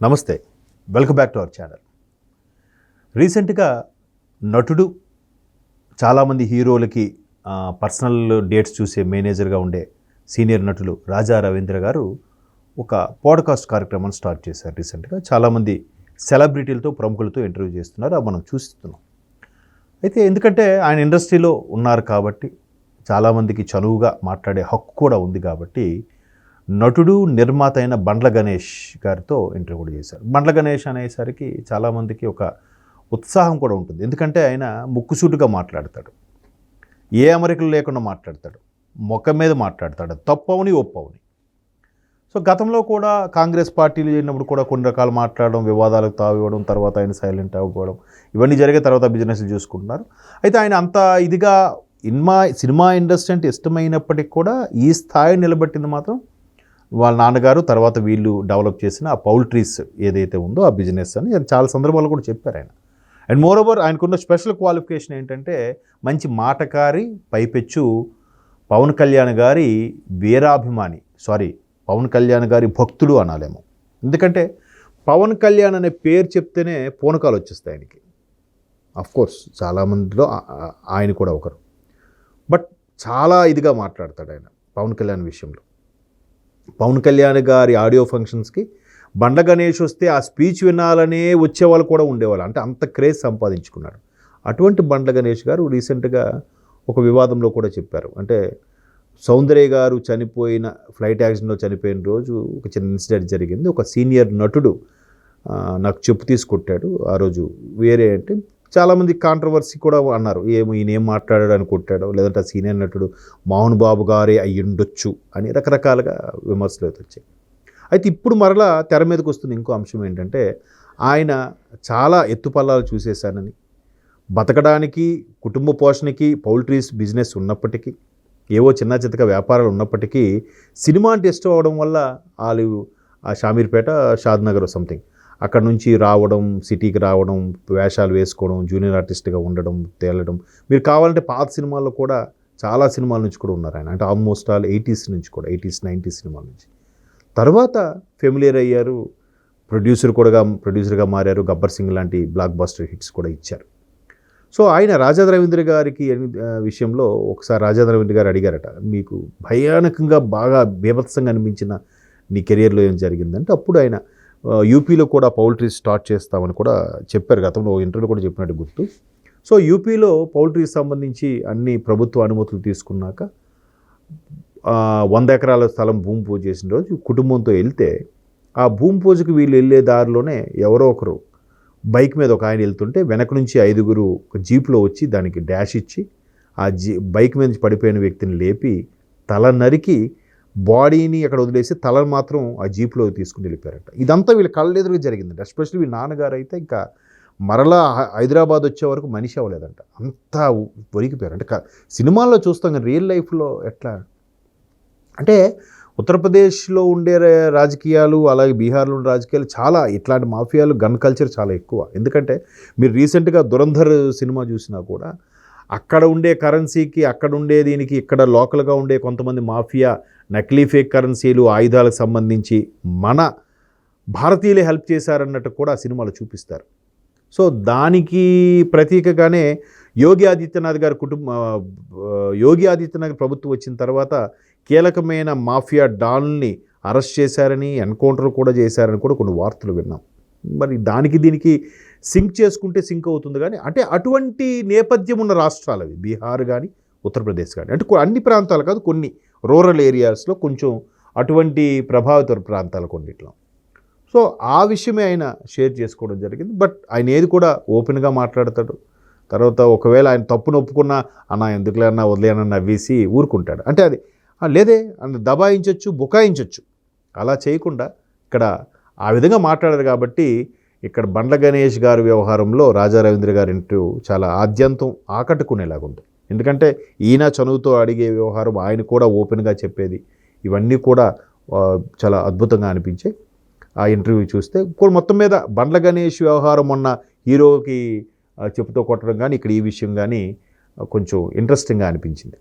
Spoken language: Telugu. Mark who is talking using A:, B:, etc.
A: నమస్తే, welcome back to our channel. రీసెంట్గా నటుడు చాలామంది హీరోలకి పర్సనల్ డేట్స్ చూసే మేనేజర్గా ఉండే సీనియర్ నటులు రాజా రవీంద్ర గారు ఒక పాడ్కాస్ట్ కార్యక్రమాన్ని స్టార్ట్ చేశారు. రీసెంట్గా చాలామంది సెలబ్రిటీలతో ప్రముఖులతో ఇంటర్వ్యూ చేస్తున్నారు, అది మనం చూస్తున్నాం. అయితే ఎందుకంటే ఆయన ఇండస్ట్రీలో ఉన్నారు కాబట్టి చాలామందికి చనువుగా మాట్లాడే హక్కు కూడా ఉంది కాబట్టి నటుడు నిర్మాత అయిన బండ్ల గణేష్ గారితో ఇంటర్వ్యూ కూడా చేశారు. బండ్ల గణేష్ అనేసరికి చాలామందికి ఒక ఉత్సాహం కూడా ఉంటుంది, ఎందుకంటే ఆయన ముక్కుసూటుగా మాట్లాడతాడు, ఏ అమరికలు లేకుండా మాట్లాడతాడు, మొక్క మీద మాట్లాడతాడు, తప్పవని ఒప్పవని. సో గతంలో కూడా కాంగ్రెస్ పార్టీలు చేరినప్పుడు కూడా కొన్ని రకాలు మాట్లాడడం, వివాదాలకు తావివ్వడం, తర్వాత ఆయన సైలెంట్ అవ్వడం, ఇవన్నీ జరిగే తర్వాత బిజినెస్లు చూసుకుంటున్నారు. అయితే ఆయన అంత ఇదిగా సినిమా ఇండస్ట్రీ అంటే ఇష్టమైనప్పటికీ కూడా ఈ స్థాయి నిలబెట్టింది మాత్రం వాళ్ళ నాన్నగారు, తర్వాత వీళ్ళు డెవలప్ చేసిన ఆ పౌల్ట్రీస్ ఏదైతే ఉందో ఆ బిజినెస్ అని చాలా సందర్భాలు కూడా చెప్పారు ఆయన. అండ్ మోర్ ఓవర్ ఆయనకున్న స్పెషల్ క్వాలిఫికేషన్ ఏంటంటే మంచి మాటకారి, పైపెచ్చు పవన్ కళ్యాణ్ గారి వీరాభిమాని, పవన్ కళ్యాణ్ గారి భక్తుడు అనాలేమో. ఎందుకంటే పవన్ కళ్యాణ్ అనే పేరు చెప్తేనే పూనకాలు వచ్చేస్తాయి ఆయనకి. అఫ్కోర్స్ చాలామందిలో ఆయన కూడా ఒకరు. బట్ చాలా ఇదిగా మాట్లాడతాడు ఆయన పవన్ కళ్యాణ్ విషయంలో. పవన్ కళ్యాణ్ గారి ఆడియో ఫంక్షన్స్కి బండ్ల గణేష్ వస్తే ఆ స్పీచ్ వినాలనే వచ్చేవాళ్ళు కూడా ఉండేవాళ్ళు, అంటే అంత క్రేజ్ సంపాదించుకున్నాడు. అటువంటి బండ్ల గణేష్ గారు రీసెంట్గా ఒక వివాదంలో కూడా చెప్పారు. అంటే సౌందర్య గారు చనిపోయిన ఫ్లైట్ యాక్సిడెంట్లో చనిపోయిన రోజు ఒక చిన్న ఇన్సిడెంట్ జరిగింది. ఒక సీనియర్ నటుడు నాకు చెప్పు తీసుకొట్టాడు ఆ రోజు. వేరే అంటే చాలామంది కాంట్రవర్సీ కూడా అన్నారు, ఈయన ఏం మాట్లాడాడు అని కొట్టాడో, లేదంటే ఆ సీనియర్ నటుడు మోహన్ బాబు గారే అయ్యుండొచ్చు అని రకరకాలుగా విమర్శలు అయితే వచ్చాయి. అయితే ఇప్పుడు మరలా తెర మీదకి వస్తున్న ఇంకో అంశం ఏంటంటే ఆయన చాలా ఎత్తుపల్లాలు చూసేశానని, బతకడానికి కుటుంబ పోషణకి పౌల్ట్రీస్ బిజినెస్ ఉన్నప్పటికీ, ఏవో చిన్న చిత్తగా వ్యాపారాలు ఉన్నప్పటికీ సినిమా అంటే ఇష్టం అవడం వల్ల వాళ్ళు ఆ షామీర్పేట, షాద్నగర్ సంథింగ్ అక్కడ నుంచి రావడం, సిటీకి రావడం, వేషాలు వేసుకోవడం, జూనియర్ ఆర్టిస్ట్గా ఉండడం, తేలడం. మీరు కావాలంటే పాత సినిమాల్లో కూడా చాలా సినిమాల నుంచి కూడా ఉన్నారు ఆయన, అంటే ఆల్మోస్ట్ ఆల్ 80s నుంచి కూడా, 80s 90s సినిమాల నుంచి. తర్వాత ఫెమిలియర్ అయ్యారు, ప్రొడ్యూసర్గా మారారు, గబ్బర్ సింగ్ లాంటి బ్లాక్ బస్టర్ హిట్స్ కూడా ఇచ్చారు. సో ఆయన రాజా రవీంద్ర గారికి విషయంలో ఒకసారి రాజా రవీంద్ర గారు అడిగారట, మీకు భయానకంగా బాగా బీభత్సంగా అనిపించిన నీ కెరియర్లో ఏం జరిగిందంటే అప్పుడు ఆయన యూపీలో కూడా పౌల్ట్రీస్ స్టార్ట్ చేస్తామని కూడా చెప్పారు. గతంలో ఇంటర్వ్యూలో కూడా చెప్పినట్టు గుర్తు. సో యూపీలో పౌల్ట్రీస్ సంబంధించి అన్ని ప్రభుత్వ అనుమతులు తీసుకున్నాక 100 ఎకరాల స్థలం భూమి పూజ చేసిన రోజు కుటుంబంతో వెళ్తే ఆ భూమి పూజకు వీళ్ళు వెళ్ళే దారిలోనే ఎవరో ఒకరు బైక్ మీద ఒక ఆయన వెళ్తుంటే వెనక నుంచి 5గురు ఒక జీప్లో వచ్చి దానికి డాష్ ఇచ్చి ఆ బైక్ మీద నుంచి పడిపోయిన వ్యక్తిని లేపి తల నరికి బాడీని అక్కడ వదిలేసి తలను మాత్రం ఆ జీప్లో తీసుకుని వెళ్ళిపోయారట. ఇదంతా వీళ్ళ కళ్ళెదురుగా జరిగిందంట. ఎస్పెషల్లీ వీళ్ళ నాన్నగారు అయితే ఇంకా మరలా హైదరాబాద్ వచ్చే వరకు మనిషి అవ్వలేదంట, అంతా వణికిపోయారు. అంటే సినిమాల్లో చూస్తాం కానీ రియల్ లైఫ్లో ఎట్లా అంటే ఉత్తరప్రదేశ్లో ఉండే రాజకీయాలు, అలాగే బీహార్లో ఉండే రాజకీయాలు చాలా ఇట్లాంటి మాఫియాలు, గన్ కల్చర్ చాలా ఎక్కువ. ఎందుకంటే మీరు రీసెంట్గా దురంధర్ సినిమా చూసినా కూడా అక్కడ ఉండే కరెన్సీకి, అక్కడ ఉండే దీనికి, ఇక్కడ లోకల్గా ఉండే కొంతమంది మాఫియా నకిలీ ఫేక్ కరెన్సీలు, ఆయుధాలకు సంబంధించి మన భారతీయులే హెల్ప్ చేశారన్నట్టు కూడా సినిమాలు చూపిస్తారు. సో ప్రతీకగానే యోగి ఆదిత్యనాథ్ ప్రభుత్వం వచ్చిన తర్వాత కీలకమైన మాఫియా డాన్ని అరెస్ట్ చేశారని, ఎన్కౌంటర్ కూడా చేశారని కూడా కొన్ని వార్తలు విన్నాం. మరి దీనికి సింక్ చేసుకుంటే సింక్ అవుతుంది కానీ, అంటే అటువంటి నేపథ్యం ఉన్న రాష్ట్రాలు అవి, బీహార్ కానీ ఉత్తరప్రదేశ్ కానీ, అంటే అన్ని ప్రాంతాలు కాదు, కొన్ని రూరల్ ఏరియాస్లో కొంచెం అటువంటి ప్రభావిత ప్రాంతాలు కొన్నిట్లో. సో ఆ విషయమే ఆయన షేర్ చేసుకోవడం జరిగింది. బట్ ఆయన ఏది కూడా ఓపెన్గా మాట్లాడతాడు. తర్వాత ఒకవేళ ఆయన తప్పును ఒప్పుకున్నా ఎందుకులేనా వదిలేనన్నా నవ్వేసి ఊరుకుంటాడు. అంటే అది లేదే దబాయించవచ్చు, బుకాయించవచ్చు, అలా చేయకుండా ఇక్కడ ఆ విధంగా మాట్లాడారు. కాబట్టి ఇక్కడ బండ్ల గణేష్ గారి వ్యవహారంలో రాజా రవీంద్ర గారి ఇంటర్వ్యూ చాలా ఆద్యంతం ఆకట్టుకునేలాగుంది. ఎందుకంటే ఈయన చనువుతో అడిగే వ్యవహారం, ఆయన కూడా ఓపెన్గా చెప్పేది, ఇవన్నీ కూడా చాలా అద్భుతంగా అనిపించాయి ఆ ఇంటర్వ్యూ చూస్తే. మొత్తం మీద బండ్ల గణేష్ వ్యవహారం మొన్న హీరోకి చెప్పుతో కొట్టడం కానీ, ఇక్కడ ఈ విషయం కానీ కొంచెం ఇంట్రెస్టింగ్గా అనిపించింది.